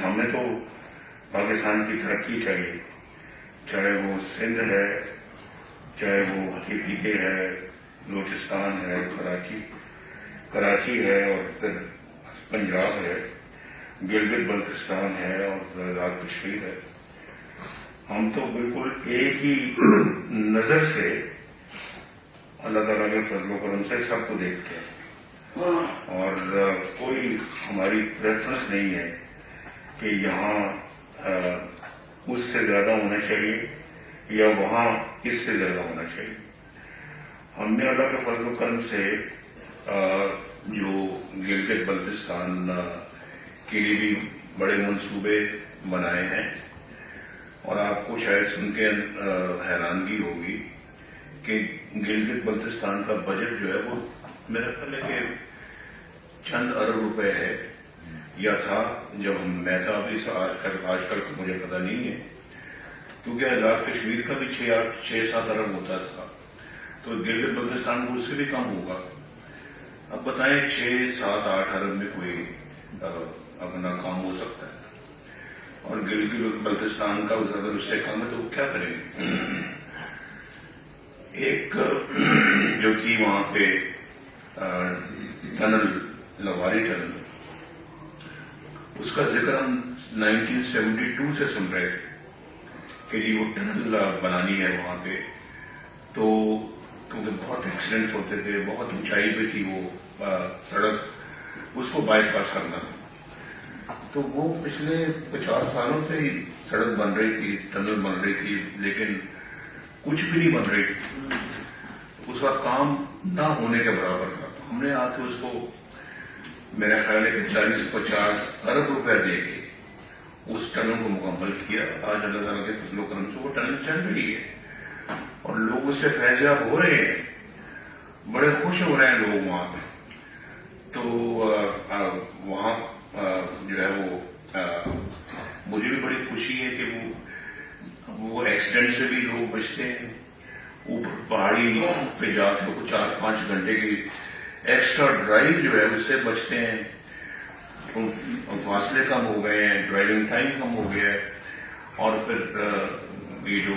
ہمیں تو پاکستان کی ترقی چاہیے، چاہے وہ سندھ ہے، چاہے وہ KPK ہے، بلوچستان ہے، کراچی ہے، اور پھر پنجاب ہے، گلگت بلتستان ہے، اور آزاد کشمیر ہے. ہم تو بالکل ایک ہی نظر سے اللہ تعالیٰ کے فضل و کرم سے سب کو دیکھتے ہیں، اور کوئی ہماری پریفرنس نہیں ہے کہ یہاں اس سے زیادہ ہونا چاہیے یا وہاں اس سے زیادہ ہونا چاہیے. ہم نے اللہ کے فضل و کرم سے جو گلگت بلتستان کے لیے بھی بڑے منصوبے بنائے ہیں، اور آپ کو شاید سن کے حیرانگی ہوگی کہ گلگت بلتستان کا بجٹ جو ہے وہ میرا خیال ہے کہ چند ارب روپے ہے یا تھا جب میں تھا. ابھی آج کل کا مجھے پتہ نہیں ہے، کیونکہ آزاد کشمیر کا بھی 6-7 ارب ہوتا تھا، تو گلگت بلتستان کو اس سے بھی کم ہوگا. اب بتائیں 6-7-8 ارب میں کوئی اپنا کام ہو سکتا ہے، اور گلگت بلتستان کا اگر اس سے کم ہے تو وہ کیا کریں گے. ایک جو تھی وہاں پہ ٹنل، لواری ٹنل، اس کا ذکر ہم 1972 سے سن رہے تھے کہ جی وہ ٹنل بنانی ہے وہاں پہ. تو کیونکہ بہت ایکسیڈنٹس ہوتے تھے، بہت اونچائی پہ تھی وہ سڑک، اس کو بائی پاس کرنا تھا. تو وہ پچھلے 50 سالوں سے ہی سڑک بن رہی تھی، ٹنل بن رہی تھی، لیکن کچھ بھی نہیں بن رہی تھی. اس کا کام نہ ہونے کے برابر تھا. تو ہم نے آ کے اس کو میرا خیال ہے کہ 40-50 ارب روپے دے کے اس ٹنل کو مکمل کیا. آج اللہ تعالیٰ کے فضل و کرم سے وہ ٹنل چل رہی ہے اور لوگ اس سے فیضیاب ہو رہے ہیں، بڑے خوش ہو رہے ہیں لوگ وہاں پہ. تو وہاں جو ہے وہ مجھے بھی بڑی خوشی ہے کہ وہ ایکسیڈنٹ سے بھی لوگ بچتے ہیں. اوپر پہاڑی پہ جا کے 4-5 گھنٹے کی ایکسٹرا ڈرائیو جو ہے اس سے بچتے ہیں. فاصلے کم ہو گئے ہیں، ڈرائیونگ ٹائم کم ہو گیا ہے، اور پھر یہ جو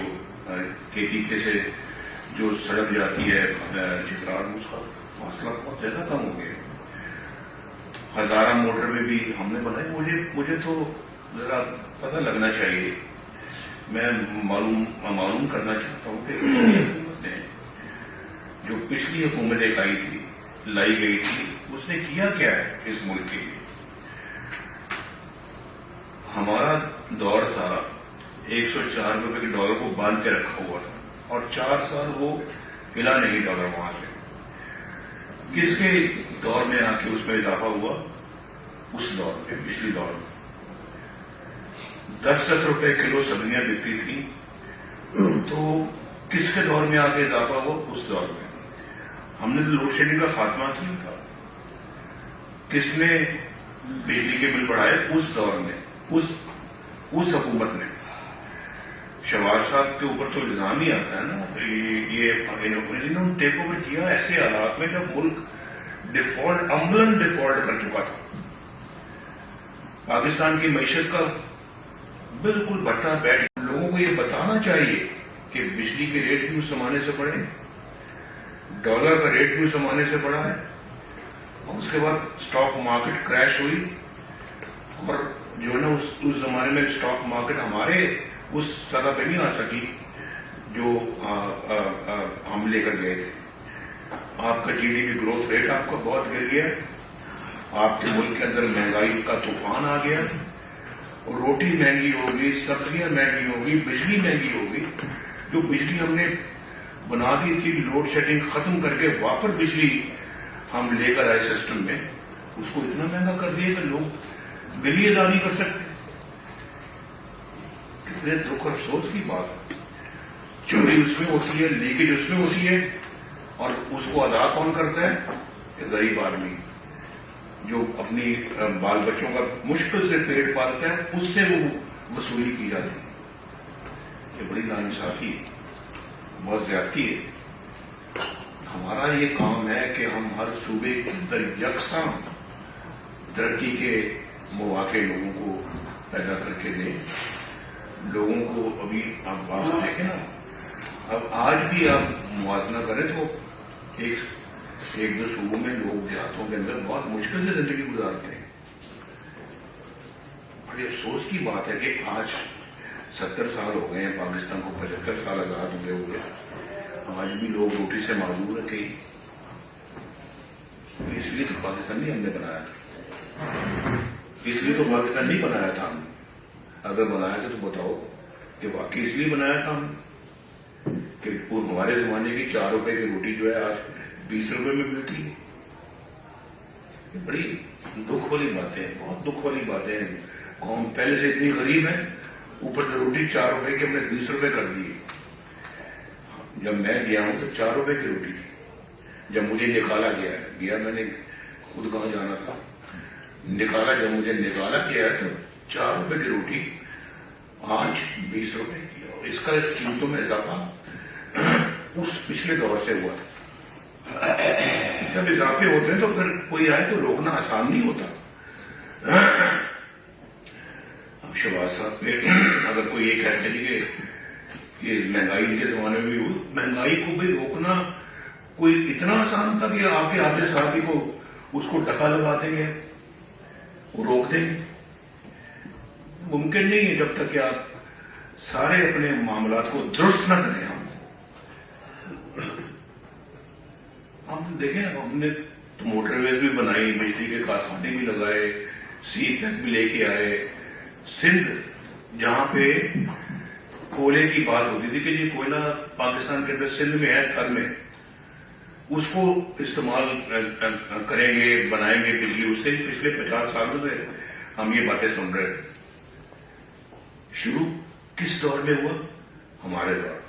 KPK سے جو سڑک جاتی ہے چترال، اس کا فاصلہ بہت زیادہ کم ہو گیا ہے. ہزارہ موٹر میں بھی ہم نے بنائی. مجھے تو ذرا پتہ لگنا چاہیے، میں معلوم کرنا چاہتا ہوں کہ پچھلی حکومتیں جو پچھلی حکومتیں لائی گئی تھی، اس نے کیا کیا ہے اس ملک کے لیے. ہمارا دور تھا 104 روپے کے ڈالر کو باندھ کے رکھا ہوا تھا، اور 4 سال وہ ہلا نہیں ڈالر وہاں سے. کس کے دور میں آ کے اس میں اضافہ ہوا؟ اس دور میں، پچھلی دور میں 10-10 روپے کلو سبزیاں بکتی تھیں. تو کس کے دور میں آ کے اضافہ ہوا؟ اس دور میں. ہم نے تو لوڈ شیڈنگ کا خاتمہ کیا تھا. کس نے بجلی کے بل بڑھائے؟ اس دور میں، اس حکومت نے. شہباز صاحب کے اوپر تو الزام ہی آتا ہے نا، انہوں نے ٹیک اوور کیا ایسے حالات میں جب ملک عملاً ڈیفالٹ کر چکا تھا. پاکستان کی معیشت کا بالکل بٹا بیٹھ. لوگوں کو یہ بتانا چاہیے کہ بجلی کے ریٹ بھی اس زمانے سے بڑھے، ڈالر کا ریٹ بھی اس زمانے سے بڑھا ہے، اور اس کے بعد اسٹاک مارکیٹ کریش ہوئی، اور جو ہے نا اس زمانے میں اسٹاک مارکیٹ ہمارے اس سطح پہ نہیں آ سکی جو ہم لے کر گئے تھے. آپ کا GDP گروتھ ریٹ آپ کا بہت گر گیا، آپ کے ملک کے اندر مہنگائی کا طوفان آ گیا، اور روٹی مہنگی ہوگی، سبزیاں مہنگی ہوگی، بجلی مہنگی ہوگی. جو بجلی ہم نے بنا دی تھی لوڈ شیڈنگ ختم کر کے وافر بجلی ہم لے کر آئے سسٹم میں، اس کو اتنا مہنگا کر دیا کہ لوگ بل ہی ادا نہیں کر سکتے. کتنے دکھ اور افسوس کی بات. چوری اس میں ہوتی ہے، لیکیج اس میں ہوتی ہے، اور اس کو ادا کون کرتا ہے؟ غریب آدمی جو اپنی بال بچوں کا مشکل سے پیٹ پالتا ہے، اس سے وہ وصولی کی جاتی ہے. یہ بڑی ناانصافی ہے، بہت زیادتی ہے. ہمارا یہ کام ہے کہ ہم ہر صوبے کے اندر یکساں ترقی کے مواقع لوگوں کو پیدا کر کے دیں لوگوں کو. ابھی آپ بات دیکھیں نا, اب آج بھی آپ موازنہ کریں تو ایک دو صوبوں میں لوگ دیہاتوں کے اندر بہت مشکل سے زندگی گزارتے ہیں. بڑے افسوس کی بات ہے کہ آج 70 سال ہو گئے ہیں پاکستان کو, 75 سال آزاد ہوئے, آج بھی لوگ روٹی سے معذور ہیں. کہیں اس لیے تو پاکستان نہیں ہم نے بنایا تھا, اس لیے تو پاکستان نہیں بنایا تھا ہم. اگر بنایا تھا تو بتاؤ کہ واقعی اس لیے بنایا تھا ہم کہ ہمارے زمانے کی 4 روپے کی روٹی جو ہے آج 20 روپے میں ملتی ہے. یہ بڑی دکھ والی باتیں, بہت دکھ والی باتیں ہیں. قوم پہلے سے اتنی غریب ہے, اوپر سے روٹی 4 روپے کی ہم نے 20 روپے کر دی. جب میں گیا ہوں تو 4 روپے کی روٹی تھی. جب مجھے نکالا گیا میں نے خود کہاں جانا تھا, جب مجھے نکالا گیا تو 4 روپے کی روٹی آج 20 روپے کی. اور اس کا قیمتوں میں اضافہ اس پچھلے دور سے ہوا تھا. جب اضافے ہوتے ہیں تو پھر کوئی آئے تو روکنا آسان نہیں ہوتا. اب شہباز صاحب پہ اگر کوئی یہ کہتے ہیں کہ مہنگائی ان کے زمانے میں بھی ہوئی, مہنگائی کو بھی روکنا کوئی اتنا آسان تھا کہ آپ کے آدھے ساتھی کو اس کو ٹکا لگا دیں گے, وہ روک دیں گے؟ ممکن نہیں ہے جب تک کہ آپ سارے اپنے معاملات کو درست نہ کریں. ہم دیکھیں, ہم نے تو موٹر ویز بھی بنائی, بجلی کے کارخانے بھی لگائے, سی پیک بھی لے کے آئے. سندھ جہاں پہ کوئلے کی بات ہوتی تھی کہ یہ کوئلہ پاکستان کے اندر سندھ میں ہے, تھر میں, اس کو استعمال کریں گے, بنائیں گے بجلی. اس سے پچھلے 50 سالوں سے ہم یہ باتیں سن رہے تھے. شروع کس دور میں ہوا؟ ہمارے دور.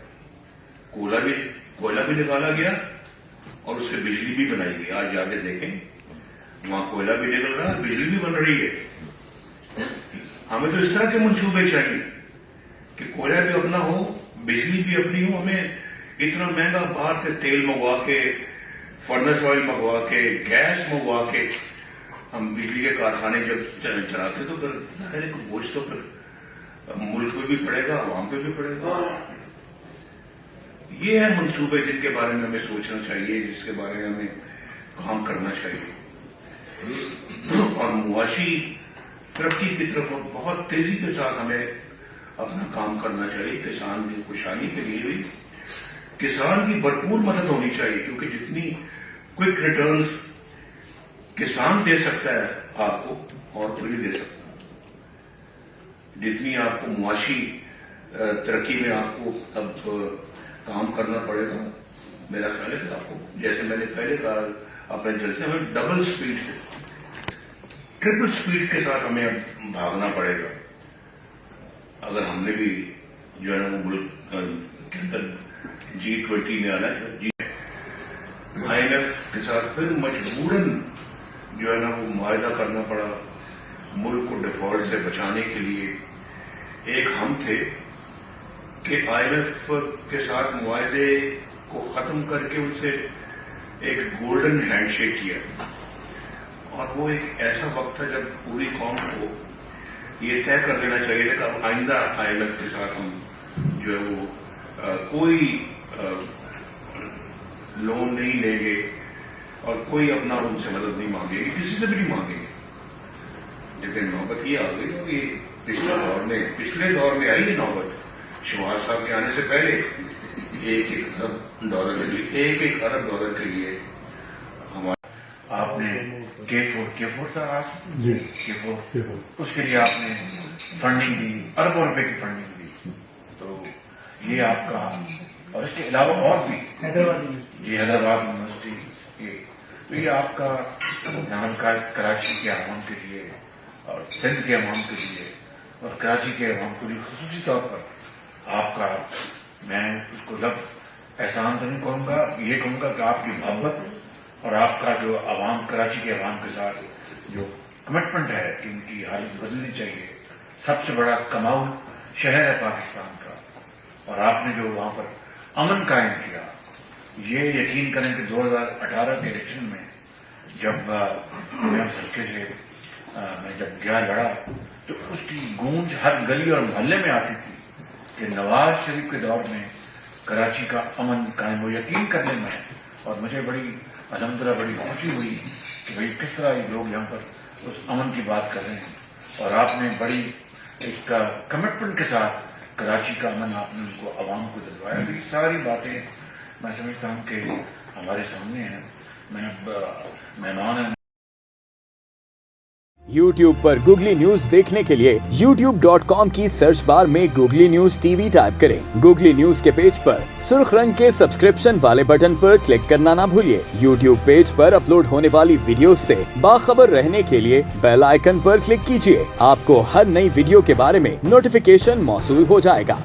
کوئلہ بھی نکالا گیا اور اس سے بجلی بھی بنائی گئی. آج جا کے دیکھیں وہاں کوئلہ بھی نکل رہا ہے, بجلی بھی بن رہی ہے. ہمیں تو اس طرح کے منصوبے چاہیے کہ کوئلہ بھی اپنا ہو, بجلی بھی اپنی ہو. ہمیں اتنا مہنگا باہر سے تیل منگوا کے, فرنس آئل منگوا کے, گیس منگوا کے ہم بجلی کے کارخانے جب چلاتے تو پھر ظاہر ہے کہ بوجھ تو پھر ملک پہ بھی پڑے گا, عوام پہ بھی پڑے گا. یہ ہے منصوبے جن کے بارے میں ہمیں سوچنا چاہیے, جس کے بارے میں ہمیں کام کرنا چاہیے. اور معاشی ترقی کی طرف بہت تیزی کے ساتھ ہمیں اپنا کام کرنا چاہیے. کسان کی خوشحالی کے لیے بھی کسان کی بھرپور مدد ہونی چاہیے, کیونکہ جتنی کوئک ریٹرنز کسان دے سکتا ہے آپ کو اور کوئی نہیں دے سکتا. جتنی آپ کو معاشی ترقی میں آپ کو اب کام کرنا پڑے گا, میرا خیال ہے کہ آپ کو, جیسے میں نے پہلے کہا اپنے جلسے میں, ڈبل سپیڈ سے, ٹرپل سپیڈ کے ساتھ ہمیں اب بھاگنا پڑے گا. اگر ہم نے بھی جو ہے نا ملک کے اندر G20 میں آنا ہے, IMF کے ساتھ پھر مجبوراً جو ہے نا وہ معاہدہ کرنا پڑا ملک کو ڈیفالٹ سے بچانے کے لیے. ایک ہم تھے کہ IMF کے ساتھ معاہدے کو ختم کر کے ان سے ایک گولڈن ہینڈ شیک کیا, اور وہ ایک ایسا وقت تھا جب پوری قوم کو یہ طے کر دینا چاہیے تھا کہ اب آئندہ IMF کے ساتھ ہم جو ہے وہ کوئی لون نہیں لیں گے اور کوئی اپنا ان سے مدد نہیں مانگے گی, کسی سے بھی نہیں مانگیں گے. لیکن نوبت یہ آ گئی, اور یہ پچھلے دور میں آئی یہ نوبت. شہباز صاحب کے آنے سے پہلے $1 ارب کے لیے ہمارا آپ نے K4 تھا جی K4 اس کے لیے آپ نے فنڈنگ دی, اربوں روپے کی فنڈنگ دی. تو یہ آپ کا, اور اس کے علاوہ اور بھی حیدرآباد یونیورسٹی کے, تو یہ آپ کا کراچی کے عوام کے لیے اور سندھ کے عوام کے لیے اور کراچی کے عوام کے لیے خصوصی طور پر آپ کا, میں اس کو لفظ احسان تو نہیں کہوں گا, یہ کہوں گا کہ آپ کی محبت اور آپ کا جو عوام, کراچی کے عوام کے ساتھ جو کمٹمنٹ ہے کہ ان کی حالت بدلنی چاہیے. سب سے بڑا کماؤ شہر ہے پاکستان کا, اور آپ نے جو وہاں پر امن قائم کیا, یہ یقین کریں کہ 2018 کے الیکشن میں جب میں جب گیا لڑا تو اس کی گونج ہر گلی اور محلے میں آتی تھی کہ نواز شریف کے دور میں کراچی کا امن قائم ہو. یقین کر لیں میں، اور مجھے بڑی الحمدللہ بڑی خوشی ہوئی کہ بھئی کس طرح یہ لوگ یہاں پر اس امن کی بات کر رہے ہیں، اور آپ نے بڑی ایک کمٹمنٹ کے ساتھ کراچی کا امن آپ نے ان کو عوام کو دلوایا. یہ ساری باتیں میں سمجھتا ہوں کہ ہمارے سامنے ہیں. میں اب مہمان ہیں. YouTube پر گوگلی نیوز دیکھنے کے لیے youtube.com کی سرچ بار میں googly news T V type کریں. گوگلی نیوز کے پیج پر سرخ رنگ کے سبسکرپشن والے بٹن پر کلک کرنا نہ بھولیے. YouTube پیج پر اپلوڈ ہونے والی ویڈیوز سے باخبر رہنے کے لیے بیل آئیکن پر کلک کیجیے. آپ کو ہر نئی ویڈیو کے بارے میں نوٹیفیکیشن موصول ہو جائے گا.